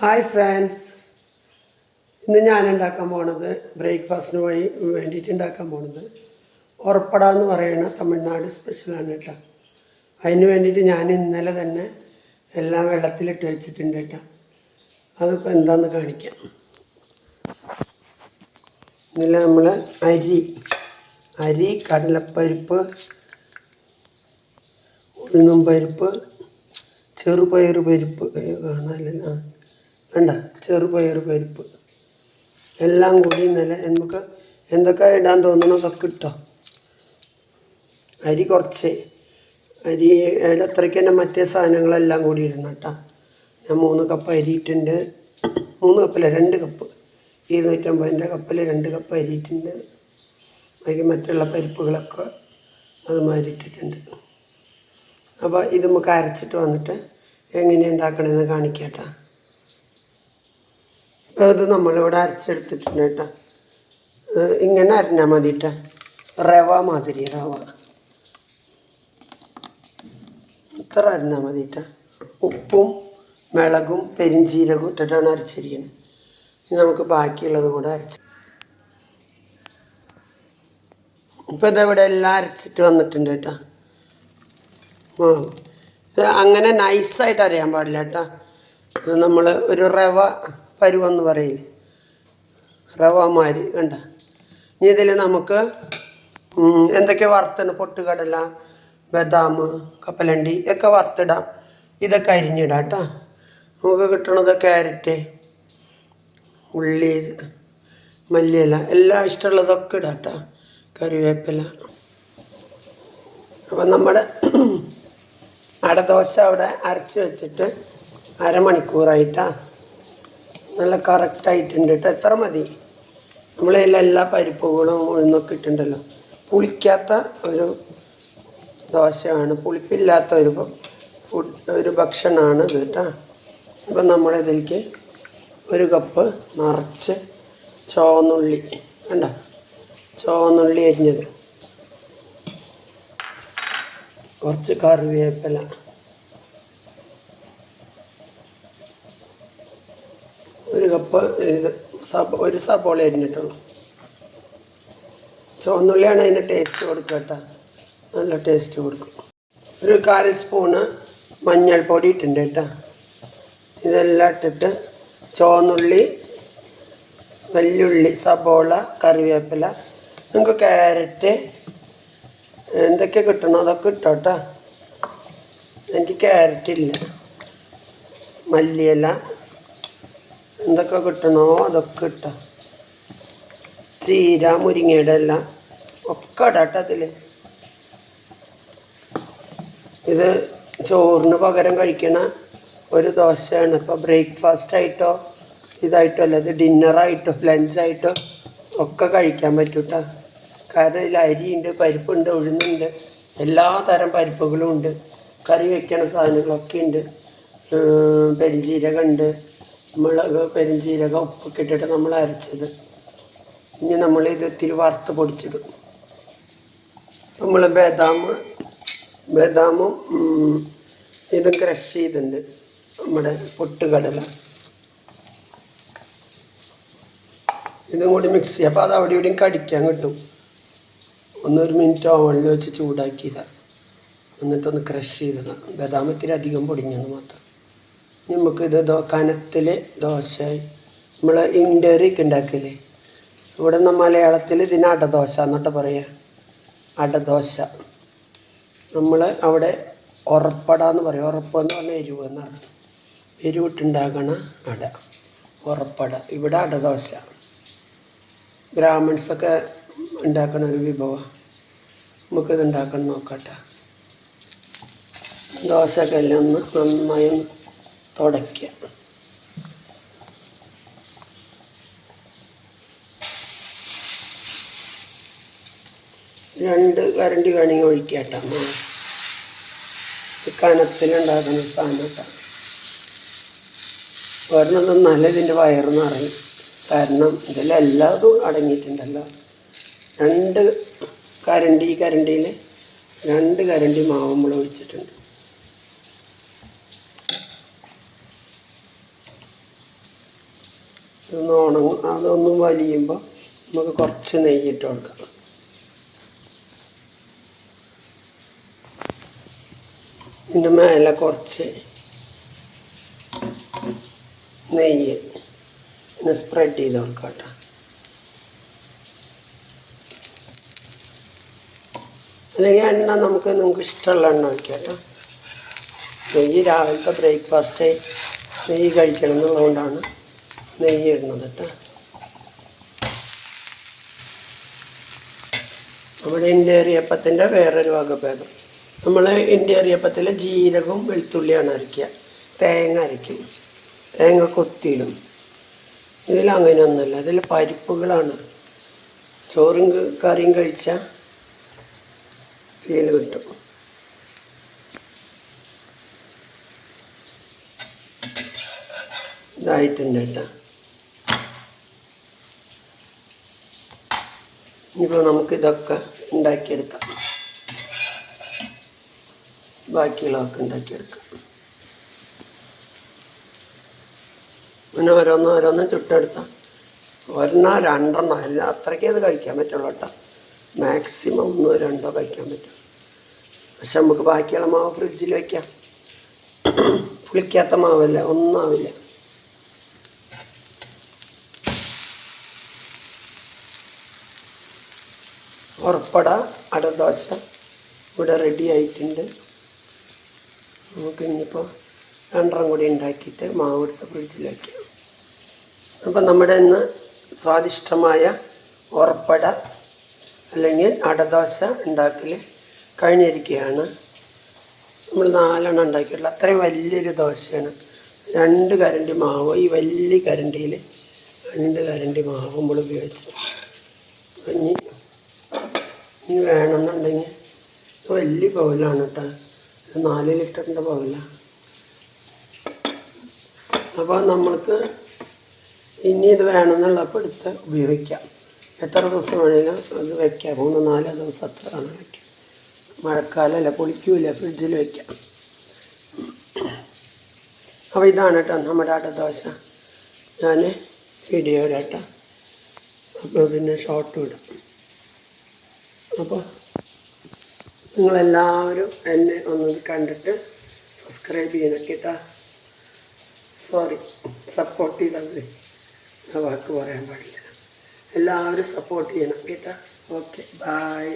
Hi friends, ഇന്ന് ഞാൻ ഉണ്ടാക്കാൻ പോണത് ബ്രേക്ക്ഫാസ്റ്റിന് വേണ്ടിയിട്ട് ഉണ്ടാക്കാൻ പോണത് ഉറപ്പട എന്ന് പറയുന്ന തമിഴ്നാട് സ്പെഷ്യലാണ് കേട്ടോ. അതിന് വേണ്ടിയിട്ട് ഞാൻ ഇന്നലെ തന്നെ എല്ലാം വെള്ളത്തിലിട്ട് വെച്ചിട്ടുണ്ട് കേട്ടോ. അതിപ്പോൾ എന്താണെന്ന് കാണിക്കാം. ഇന്നലെ നമ്മൾ അരി കടലപ്പരിപ്പ്, ഉഴുന്നും പരിപ്പ്, ചെറുപയർ പരിപ്പ് കാണാനില്ല, വേണ്ട ചെറുപയർ പരിപ്പ് എല്ലാം കൂടി ഇന്നലെ നമുക്ക് എന്തൊക്കെ ഇടാൻ തോന്നണോ അതൊക്കെ ഇട്ടോ. അരി കുറച്ച്, അരിയുടെ അത്രയ്ക്ക് തന്നെ മറ്റേ സാധനങ്ങളെല്ലാം കൂടി ഇടണം കേട്ടോ. ഞാൻ 3 കപ്പ് അരി ഇട്ടിട്ടുണ്ട്. 3 കപ്പല്ല, 2 കപ്പ്, 250 കപ്പിൽ 2 കപ്പ് അരി ഇട്ടിട്ടുണ്ട്. അതിൽ മറ്റുള്ള പരിപ്പുകളൊക്കെ അതുമാതിരി ഇട്ടിട്ടുണ്ട്. അപ്പോൾ ഇത് നമുക്ക് അരച്ചിട്ട് വന്നിട്ട് എങ്ങനെയാണ് ഉണ്ടാക്കണമെന്ന് കാണിക്കാം കേട്ടോ. അത് നമ്മളിവിടെ അരച്ചെടുത്തിട്ടുണ്ട് കേട്ടോ. ഇങ്ങനെ അരഞ്ഞാൽ മതി കേട്ടോ, റവ മാതിരി, ഇത്ര അരഞ്ഞാൽ മതി കേട്ടോ. ഉപ്പും മുളകും പെരിഞ്ചീരകവും ഇട്ടിട്ടാണ് അരച്ചിരിക്കുന്നത്. ഇനി നമുക്ക് ബാക്കിയുള്ളത് കൂടെ അരച്ച് ഇപ്പോൾ ഇതവിടെ എല്ലാം അരച്ചിട്ട് വന്നിട്ടുണ്ട് കേട്ടോ. ഇത് അങ്ങനെ നൈസായിട്ട് അറിയാൻ പാടില്ല കേട്ടോ. നമ്മൾ ഒരു റവ പരുവെന്ന് പറയില്ലേ, റവമാരി കണ്ട. ഇനി ഇതിൽ നമുക്ക് എന്തൊക്കെ വറുത്തിന്, പൊട്ടുകടല, ബദാം, കപ്പലണ്ടി ഒക്കെ വറുത്തിടാം. ഇതൊക്കെ അരിഞ്ഞിടാം കേട്ടോ. നമുക്ക് കിട്ടണത് ക്യാരറ്റ്, ഉള്ളി, മല്ലിയില, എല്ലാം ഇഷ്ടമുള്ളതൊക്കെ ഇടാം കേട്ടോ, കറിവേപ്പില. അപ്പം നമ്മുടെ അടദോശ അവിടെ അരച്ച് വെച്ചിട്ട് അരമണിക്കൂറായിട്ടാണ്. നല്ല കറക്റ്റായിട്ടുണ്ട് കേട്ടോ. എത്ര മതി. നമ്മളതിൽ എല്ലാ പരിപ്പുകളും ഉഴുന്നൊക്കെ ഇട്ടുണ്ടല്ലോ. പുളിക്കാത്ത ഒരു ദോശയാണ്, പുളിപ്പില്ലാത്ത ഒരു ഭക്ഷണമാണ് ഇത് കേട്ടോ. അപ്പം നമ്മളിതിലേക്ക് 1 കപ്പ് നിറച്ച് ചുവന്നുള്ളി, കണ്ട ചുവന്നുള്ളി അരിഞ്ഞത്, കുറച്ച് കറിവേപ്പില, ഒരു കപ്പ് ഇത് ഒരു സബോള അരിഞ്ഞിട്ടുള്ളൂ. ചുവന്നുള്ളിയാണ് അതിന് ടേസ്റ്റ് കൊടുക്കുക കേട്ടോ, നല്ല ടേസ്റ്റ് കൊടുക്കും. ഒരു 1/4 സ്പൂണ് മഞ്ഞൾപ്പൊടി ഇട്ടുണ്ട് കേട്ടോ. ഇതെല്ലാം ഇട്ടിട്ട് ചുവന്നുള്ളി, വെല്ലുള്ളി, സബോള, കറിവേപ്പില, നമുക്ക് ക്യാരറ്റ് എന്തൊക്കെ കിട്ടണോ അതൊക്കെ ഇട്ടോ കേട്ടോ. എനിക്ക് ക്യാരറ്റ് ഇല്ല. മല്ലിയില, എന്തൊക്കെ കിട്ടണോ അതൊക്കെ ഇട്ടോ. ചീര, മുരിങ്ങയുടെ എല്ലാം ഒക്കെ ഇടാം കേട്ടോ അതിൽ. ഇത് ചോറിന് പകരം കഴിക്കണ ഒരു ദോശയാണ്. ഇപ്പോൾ ബ്രേക്ക്ഫാസ്റ്റായിട്ടോ ഇതായിട്ടോ അല്ല, ഇത് ഡിന്നറായിട്ടോ ലഞ്ചായിട്ടോ ഒക്കെ കഴിക്കാൻ പറ്റും കേട്ടോ. കാരണം ഇതിൽ അരിയുണ്ട്, പരിപ്പുണ്ട്, ഉഴുന്നുണ്ട്, എല്ലാ തരം പരിപ്പുകളും ഉണ്ട്, കറി വയ്ക്കണ സാധനങ്ങളൊക്കെ ഉണ്ട്, പെരിഞ്ചീരകമുണ്ട്, മുളക്, പെരിഞ്ചീരകം, ഉപ്പൊക്കെ ഇട്ടിട്ട് നമ്മൾ അരച്ചത്. ഇനി നമ്മളിത് ഇത്തിരി വറുത്ത് പൊടിച്ചിടും. നമ്മൾ ബദാമും ഇതും ക്രഷ് ചെയ്തിട്ടുണ്ട്, നമ്മുടെ പൊട്ടുകടല, ഇതും കൂടി മിക്സ് ചെയ്യുക. അപ്പോൾ അത് അവിടെ ഇവിടെയും കടിക്കാൻ കിട്ടും. 1 മിനിറ്റ് ഓവനിൽ വെച്ച് ചൂടാക്കിയതാണ്, എന്നിട്ടൊന്ന് ക്രഷ് ചെയ്തതാണ്. ബദാം ഇത്തിരി അധികം പൊടിഞ്ഞെന്ന് മാത്രം. നമുക്കിത് കനത്തിൽ ദോശ, നമ്മൾ ഇണ്ടറിയൊക്കെ ഉണ്ടാക്കില്ലേ, ഇവിടെ മലയാളത്തിൽ ഇതിന് അടദോശ എന്നിട്ട് പറയുക, അടദോശ. നമ്മൾ അവിടെ ഉറപ്പട എന്ന് പറയും. ഉറപ്പ് എന്ന് പറഞ്ഞാൽ എരിവ് എന്നർത്ഥം. എരിവിട്ടുണ്ടാക്കണ അട, ഉറപ്പട. ഇവിടെ അടദോശ ബ്രാഹ്മിൺസൊക്കെ ഉണ്ടാക്കുന്ന ഒരു വിഭവമാണ്. നമുക്കിത് ഉണ്ടാക്കണം നോക്കട്ടെ. ദോശയൊക്കെ എല്ലാം ഒന്ന് നന്നായി തുടയ്ക്കുക. 2 കരണ്ടി വേണമെങ്കിൽ ഒഴിക്കുക കേട്ടോ. കനത്തിലുണ്ടാക്കുന്ന സാധനം കേട്ടോ. ഒരെണ്ണം നല്ല ഇതിൻ്റെ വയറെന്ന് പറയും. കാരണം ഇതിലെല്ലാതും അടങ്ങിയിട്ടുണ്ടല്ലോ. 2 കരണ്ടി, ഈ കരണ്ടിയിൽ 2 കരണ്ടി മാവ് നമ്മൾ ഒഴിച്ചിട്ടുണ്ട്. ഇതൊന്ന് ഉണങ്ങും. അതൊന്നും വലിയുമ്പോൾ നമുക്ക് കുറച്ച് നെയ്യിട്ട് കൊടുക്കാം. ഇതിൻ്റെ മേലെ കുറച്ച് നെയ്യ് പിന്നെ സ്പ്രെഡ് ചെയ്ത് കൊടുക്കാം കേട്ടോ. അല്ലെങ്കിൽ എണ്ണ നിങ്ങൾക്ക് ഇഷ്ടമുള്ള എണ്ണ ഒഴിക്കാം കേട്ടോ. നെയ്യ് രാവിലത്തെ ബ്രേക്ക്ഫാസ്റ്റ് നെയ്യ് കഴിക്കണം എന്നുള്ളതുകൊണ്ടാണ് നെയ്യ് ഇടുന്നത് കേട്ടോ. നമ്മുടെ ഇന്ത്യയരിയപ്പത്തിൻ്റെ വേറൊരു വകഭേദം. നമ്മൾ ഇന്ത്യയരിയപ്പത്തിൽ ജീരകവും വെളുത്തുള്ളിയാണ് അരയ്ക്കുക. തേങ്ങ അരയ്ക്കും, തേങ്ങ കൊത്തിയിടും. ഇതിലങ്ങനെയൊന്നുമില്ല. ഇതിൽ പരിപ്പുകളാണ്. ചോറും കറിയും കഴിച്ചാൽ ഫീൽ കിട്ടും. ഇതായിട്ടുണ്ട് കേട്ടോ. ഇനിയിപ്പോൾ നമുക്കിതൊക്കെ ഉണ്ടാക്കിയെടുക്കാം. ബാക്കിയുള്ളതൊക്കെ ഉണ്ടാക്കിയെടുക്കാം. പിന്നെ ഓരോന്ന് ചുട്ടെടുത്താൽ ഒരെണ്ണോ രണ്ടെണ്ണോ അല്ല അത്രയ്ക്കേ അത് കഴിക്കാൻ പറ്റുള്ളൂ കേട്ടോ. മാക്സിമം 1-2 കഴിക്കാൻ പറ്റും. പക്ഷെ നമുക്ക് ബാക്കിയുള്ള മാവ് ഫ്രിഡ്ജിൽ വയ്ക്കാം. പുളിക്കാത്ത മാവല്ല, ഒന്നും ആവില്ല. ഉറപ്പട അടദോശ ഇവിടെ റെഡി ആയിട്ടുണ്ട്. നമുക്ക് ഇനിയിപ്പോൾ 2 കൂടി ഉണ്ടാക്കിയിട്ട് മാവ് എടുത്ത് ഫ്രിഡ്ജിൽ വയ്ക്കാം. അപ്പം നമ്മുടെ ഇന്ന് സ്വാദിഷ്ടമായ ഉറപ്പട അല്ലെങ്കിൽ അടദോശ ഉണ്ടാക്കൽ കഴിഞ്ഞിരിക്കുകയാണ്. നമ്മൾ 4 ഉണ്ടാക്കിയിട്ടുള്ള അത്രയും വലിയൊരു ദോശയാണ്. 2 കരണ്ടി മാവ്, ഈ വലിയ കരണ്ടിയിൽ 2 കരണ്ടി മാവ് നമ്മൾ ഉപയോഗിച്ചിട്ടുണ്ട്. ഇനി വേണമെന്നുണ്ടെങ്കിൽ വലിയ ബൗലാണ് കേട്ടോ. 4 ലിറ്ററിൻ്റെ ബൗലാണ്. അപ്പോൾ നമ്മൾക്ക് ഇനി ഇത് വേണമെന്നുള്ളപ്പോൾ എടുത്ത് ഉപയോഗിക്കാം. എത്ര ദിവസം വേണമെങ്കിലും അത് വയ്ക്കാം. 3-4 ദിവസം അത്ര ആണ് വയ്ക്കാം. മഴക്കാലമല്ല, പൊളിക്കൂല, ഫ്രിഡ്ജിൽ വയ്ക്കാം. അപ്പോൾ ഇതാണ് കേട്ടോ നമ്മുടെ അടദോശ. ഞാൻ വീഡിയോ ഇടാം കേട്ടോ. അപ്പോൾ പിന്നെ ഷോർട്ട് ഇടാം. അപ്പോൾ നിങ്ങളെല്ലാവരും എന്നെ ഒന്ന് കണ്ടിട്ട് സബ്സ്ക്രൈബ് ചെയ്യണം കേട്ടോ. സോറി, സപ്പോർട്ട് ചെയ്താൽ ആ വാക്ക് പറയാൻ പാടില്ല. എല്ലാവരും സപ്പോർട്ട് ചെയ്യണം കേട്ടോ. Okay, by.